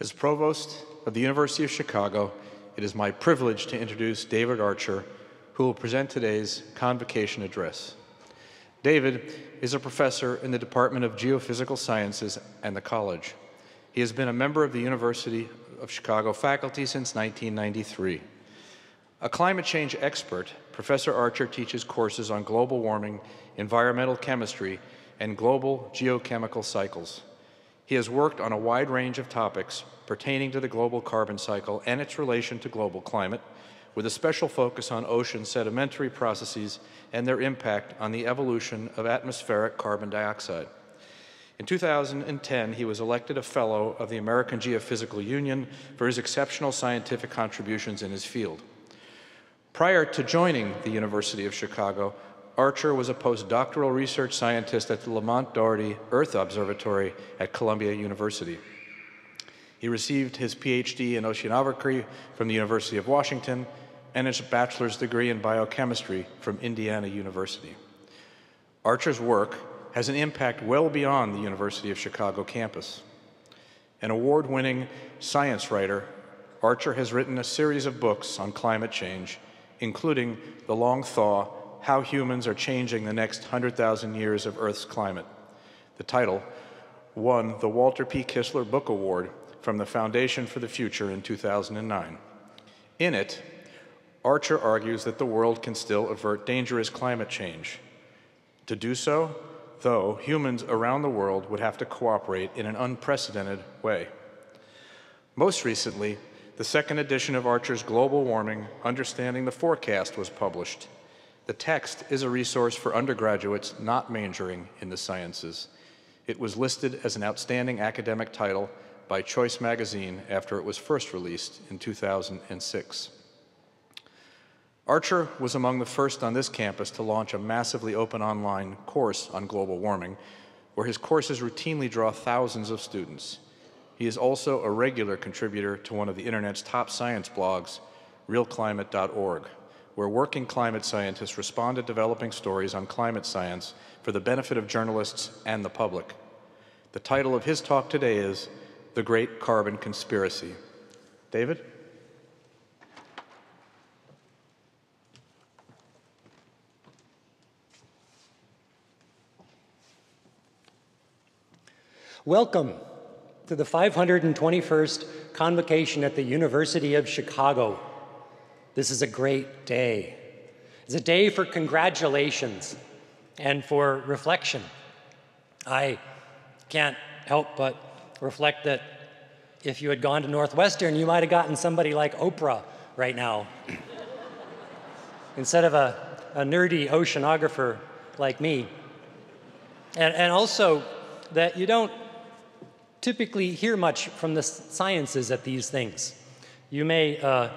As Provost of the University of Chicago, it is my privilege to introduce David Archer, who will present today's Convocation Address. David is a professor in the Department of Geophysical Sciences and the college. He has been a member of the University of Chicago faculty since 1993. A climate change expert, Professor Archer teaches courses on global warming, environmental chemistry, and global geochemical cycles. He has worked on a wide range of topics pertaining to the global carbon cycle and its relation to global climate, with a special focus on ocean sedimentary processes and their impact on the evolution of atmospheric carbon dioxide. In 2010, he was elected a Fellow of the American Geophysical Union for his exceptional scientific contributions in his field. Prior to joining the University of Chicago, Archer was a postdoctoral research scientist at the Lamont Doherty Earth Observatory at Columbia University. He received his PhD in oceanography from the University of Washington and his bachelor's degree in biochemistry from Indiana University. Archer's work has an impact well beyond the University of Chicago campus. An award-winning science writer, Archer has written a series of books on climate change, including The Long Thaw: How Humans Are Changing the Next 100,000 Years of Earth's Climate. The title won the Walter P. Kistler Book Award from the Foundation for the Future in 2009. In it, Archer argues that the world can still avert dangerous climate change. To do so, though, humans around the world would have to cooperate in an unprecedented way. Most recently, the second edition of Archer's Global Warming, Understanding the Forecast was published. The text is a resource for undergraduates not majoring in the sciences. It was listed as an outstanding academic title by Choice magazine after it was first released in 2006. Archer was among the first on this campus to launch a massively open online course on global warming, where his courses routinely draw thousands of students. He is also a regular contributor to one of the internet's top science blogs, realclimate.org, where working climate scientists respond to developing stories on climate science for the benefit of journalists and the public. The title of his talk today is The Great Carbon Conspiracy. David? Welcome to the 521st Convocation at the University of Chicago. This is a great day. It's a day for congratulations and for reflection. I can't help but reflect that if you had gone to Northwestern, you might have gotten somebody like Oprah right now, instead of a nerdy oceanographer like me. And also that you don't typically hear much from the sciences at these things. You may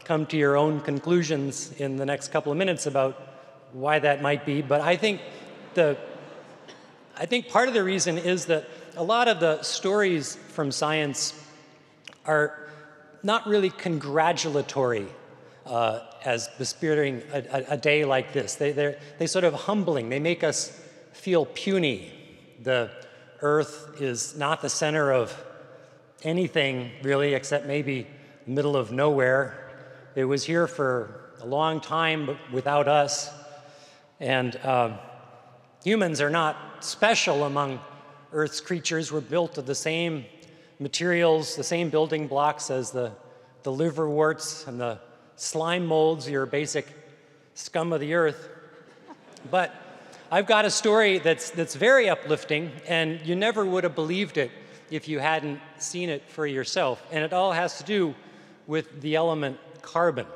come to your own conclusions in the next couple of minutes about why that might be, but I think part of the reason is that a lot of the stories from science are not really congratulatory as bespiriting a day like this. They're sort of humbling. They make us feel puny. The Earth is not the center of anything, really, except maybe the middle of nowhere. It was here for a long time, but without us. And humans are not special among Earth's creatures. We're built of the same materials, the same building blocks as the liverworts and the slime molds, your basic scum of the earth. But I've got a story that's very uplifting, and you never would have believed it if you hadn't seen it for yourself. And it all has to do with the element carbon.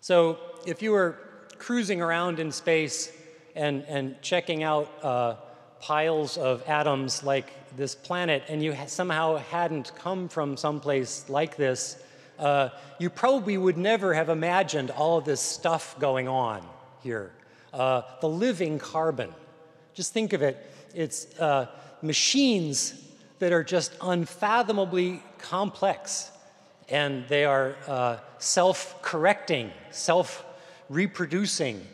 So if you were cruising around in space and checking out piles of atoms like this planet, and you somehow hadn't come from someplace like this, you probably would never have imagined all of this stuff going on here. The living carbon. Just think of it. It's machines that are just unfathomably complex, and they are self-correcting, self-reproducing,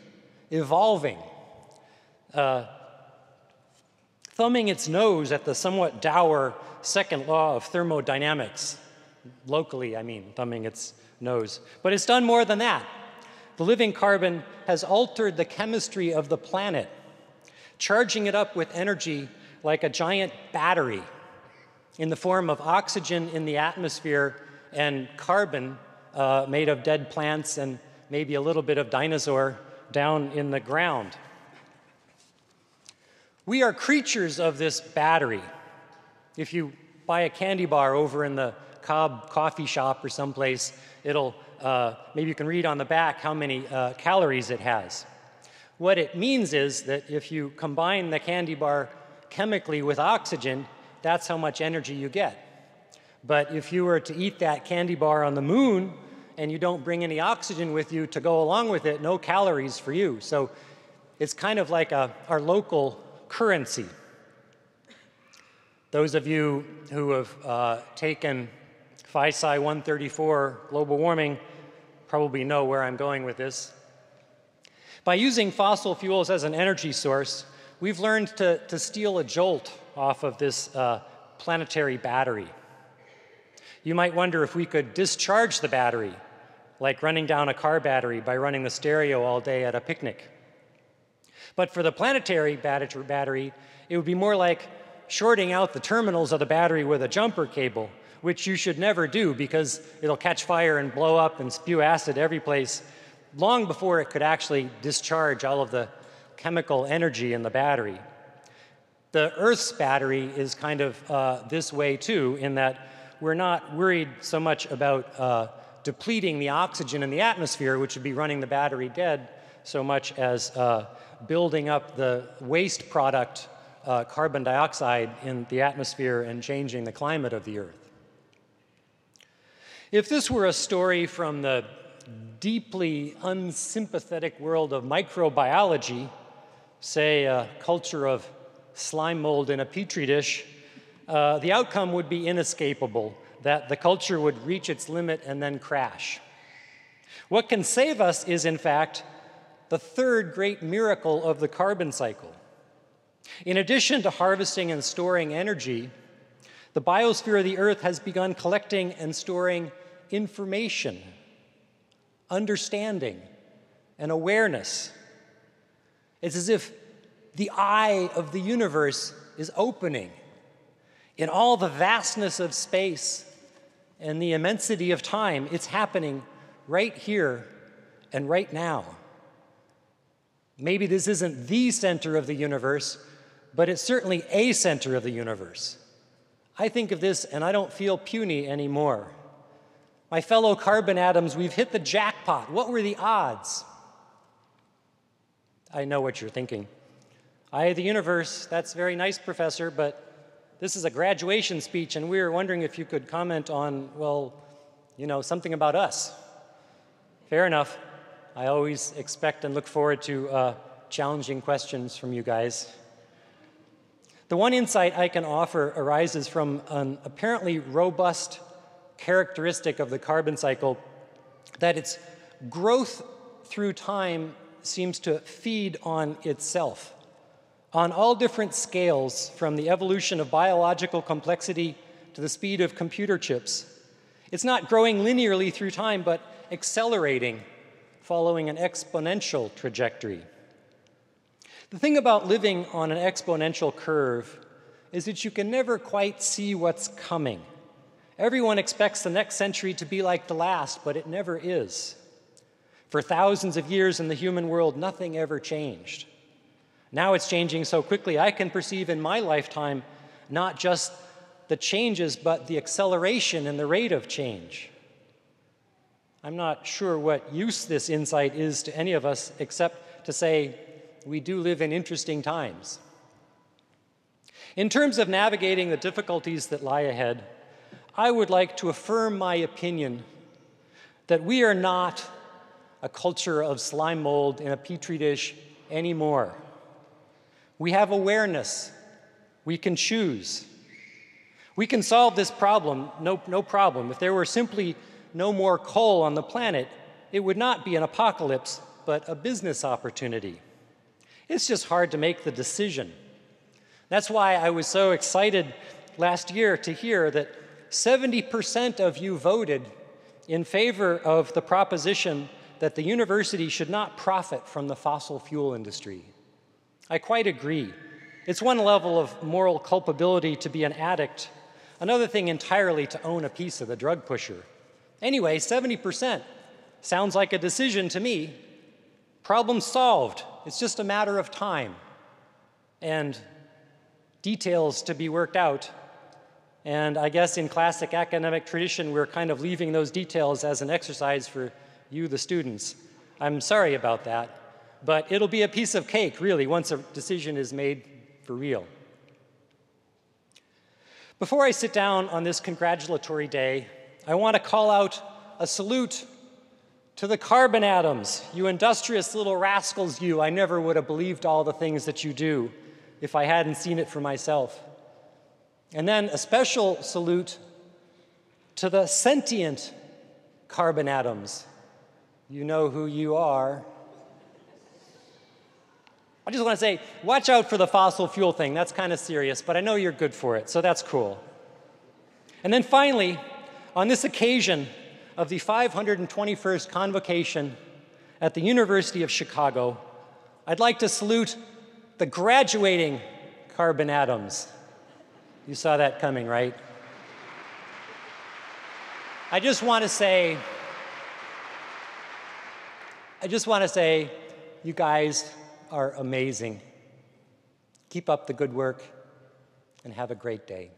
evolving. thumbing its nose at the somewhat dour second law of thermodynamics. Locally, I mean, thumbing its nose. But it's done more than that. The living carbon has altered the chemistry of the planet, charging it up with energy like a giant battery in the form of oxygen in the atmosphere and carbon made of dead plants and maybe a little bit of dinosaur down in the ground. We are creatures of this battery. If you buy a candy bar over in the Cobb coffee shop or someplace, it'll maybe you can read on the back how many calories it has. What it means is that if you combine the candy bar chemically with oxygen, that's how much energy you get. But if you were to eat that candy bar on the moon and you don't bring any oxygen with you to go along with it, no calories for you. So it's kind of like our local currency. Those of you who have taken Phi-Sci 134 global warming probably know where I'm going with this. By using fossil fuels as an energy source, we've learned to steal a jolt off of this planetary battery. You might wonder if we could discharge the battery, like running down a car battery by running the stereo all day at a picnic. But for the planetary battery, it would be more like shorting out the terminals of the battery with a jumper cable, which you should never do because it'll catch fire and blow up and spew acid every place long before it could actually discharge all of the chemical energy in the battery. The Earth's battery is kind of this way too, in that we're not worried so much about depleting the oxygen in the atmosphere, which would be running the battery dead, so much as building up the waste product, carbon dioxide, in the atmosphere and changing the climate of the Earth. If this were a story from the deeply unsympathetic world of microbiology, say a culture of slime mold in a petri dish, the outcome would be inescapable, that the culture would reach its limit and then crash. What can save us is, in fact, the third great miracle of the carbon cycle. In addition to harvesting and storing energy, the biosphere of the Earth has begun collecting and storing information, understanding, and awareness. It's as if the eye of the universe is opening. In all the vastness of space and the immensity of time, it's happening right here and right now. Maybe this isn't the center of the universe, but it's certainly a center of the universe. I think of this and I don't feel puny anymore. My fellow carbon atoms, we've hit the jackpot. What were the odds? I know what you're thinking. Eye of the universe, that's very nice, Professor, but this is a graduation speech and we were wondering if you could comment on, well, you know, something about us. Fair enough. I always expect and look forward to challenging questions from you guys. The one insight I can offer arises from an apparently robust characteristic of the carbon cycle, that its growth through time seems to feed on itself, on all different scales, from the evolution of biological complexity to the speed of computer chips. It's not growing linearly through time, but accelerating, following an exponential trajectory. The thing about living on an exponential curve is that you can never quite see what's coming. Everyone expects the next century to be like the last, but it never is. For thousands of years in the human world, nothing ever changed. Now it's changing so quickly, I can perceive in my lifetime not just the changes, but the acceleration in the rate of change. I'm not sure what use this insight is to any of us, except to say we do live in interesting times. In terms of navigating the difficulties that lie ahead, I would like to affirm my opinion that we are not a culture of slime mold in a petri dish anymore. We have awareness. We can choose. We can solve this problem, no problem. If there were simply no more coal on the planet, it would not be an apocalypse, but a business opportunity. It's just hard to make the decision. That's why I was so excited last year to hear that 70% of you voted in favor of the proposition that the university should not profit from the fossil fuel industry. I quite agree. It's one level of moral culpability to be an addict, another thing entirely to own a piece of the drug pusher. Anyway, 70% sounds like a decision to me. Problem solved. It's just a matter of time and details to be worked out. And I guess in classic academic tradition, we're kind of leaving those details as an exercise for you, the students. I'm sorry about that, but it'll be a piece of cake, really, once a decision is made for real. Before I sit down on this congratulatory day, I want to call out a salute to the carbon atoms. You industrious little rascals, you. I never would have believed all the things that you do if I hadn't seen it for myself. And then a special salute to the sentient carbon atoms. You know who you are. I just want to say, watch out for the fossil fuel thing. That's kind of serious, but I know you're good for it, so that's cool. And then finally, on this occasion of the 521st Convocation at the University of Chicago, I'd like to salute the graduating carbon atoms. You saw that coming, right? I just want to say, you guys are amazing. Keep up the good work and have a great day.